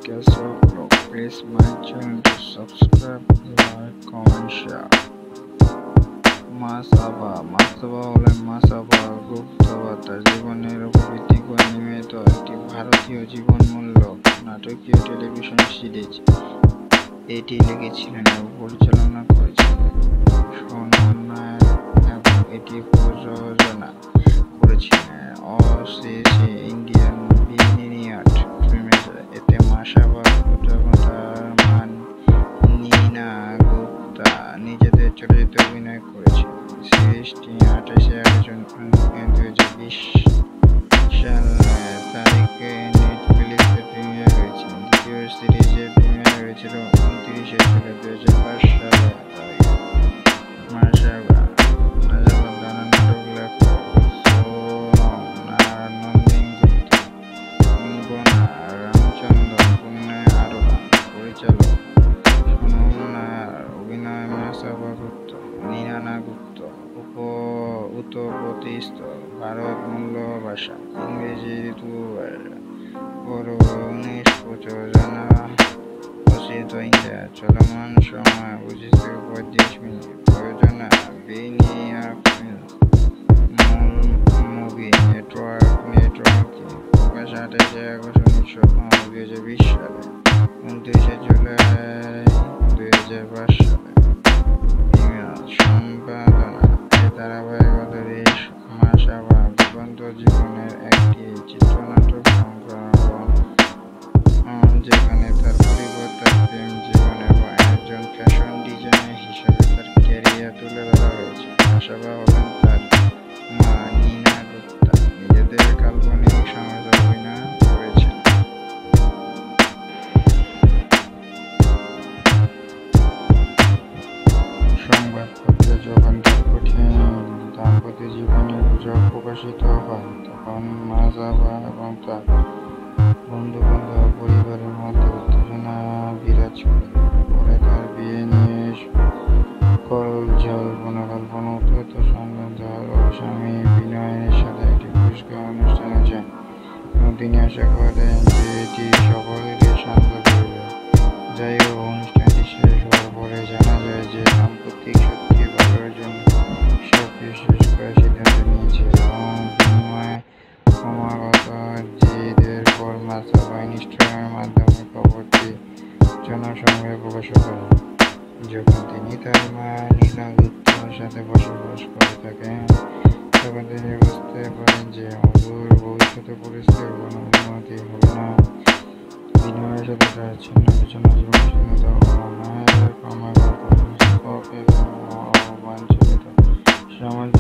Castle Vlog. Please my channel to subscribe, like, comment, share. Masaba হলেন মাসাবা গুপ্তা তার জীবনের উপর ভিত্তি করে নির্মিত একটি ভারতীয় জীবনমূলক নাটকীয় টেলিভিশন সিরিজ। এটি লিখেছিলেন এবং পরিচালনা করেছিলেন সোনাল নায়ার এবং এটি প্রযোজনা করেছিলেন অসিসি ইন্ডিয়ান ভিনিয়ার্ড ফিল্মস। এতে মাসাবা এবং তার মা নীনা গুপ্তা নিজেদের চরিত্রে অভিনয় করেছেন। সিরিজটি 28 আগস্ট 2020 তারিখে নেটফ্লিক্সে প্রিমিয়ার হয়েছে। দ্বিতীয় সিরিজের প্রিমিয়ার হয়েছিল 29 জুলাই 2005 সালে। মাসাবা দ্বারা নাটক লেখক সোনম নায়ার, নন্দিনী গুপ্তা, অঙ্গনা রামচন্দ্র, পুণ্যা আরোরা, পরিচালক সোনম নায়ার, অভিনয় মাসাবা গুপ্তা, নীনা গুপ্তা, উত্তরপ্রদেশ ভারত, মূল ভাষা ইংরেজি, ঋতু 19, প্রযোজনা অসিত ইন্ডিয়া, চলমান সময় 25 থেকে 35 মিনিট, প্রযোজনা ভিনিয়ার্ড ফিল্মস, মুভি নেটওয়ার্ক, প্রকাশ 28 আগস্ট 2020 সালে, 29 জুলাই 2005 সালে। সম্পাদনা এই ধারাবাহিকতাটি মাসাবা জীবন্ত জীবনের একটি চিত্রনাট্য সংকলন, যেখানে তার পরিবর্তন প্রেম জীবন এবং একজন ফ্যাশন ডিজাইনার হিসেবে তার ক্যারিয়ার তুলে ধরা হয়েছে। মাসাবা হলেন তার মা নীনা গুপ্তা নিজেদের কাল্পনিক সমাজে অভিনয় করেছেন। সংবাদপত্রে যখন তার কঠিন দাম্পত্য জীবনের গুজব প্রকাশিত হয়, তখন মাসাবা এবং তার বন্ধু-বান্ধব পরিবারের মধ্যে উত্তেজনা বিরাজ করে। পরে তার বিয়ে নিয়ে পুনর্কল্পনা উদ্ধত সংবাদ স্বামী বিনয়ের সাথে একটি পুরস্কার অনুষ্ঠানে যান এবং তিনি আশা করেন যে এটি সকলকে শান্ত করবে। যাই হোক, অনুষ্ঠানটি শেষ হওয়ার পরে জানা যায় যে দাম্পত্য সত্যি ভালোর জন্য সবকিছু শেষ করার সিদ্ধান্ত নিয়েছে এবং বিনিময়ে ক্রমাগত জেদের পর মাসাবা ইনস্টাগ্রামের মাধ্যমে খবরটি জনসংযোগে প্রকাশ করেন। যখন তিনি তার মা নীনা গুপ্তার সাথে বসবাস করে থাকেন, তখন তিনি বুঝতে পারেন যে অদূর ভবিষ্যতে পরিস্থিতির কোনো উন্নতি হবে না। বিনয়ের সাথে তার ছিন্ন বিচ্ছিন্ন জীবন চিহ্নিত নায়ার ক্রমাগত অবাঞ্ছিত সমাজ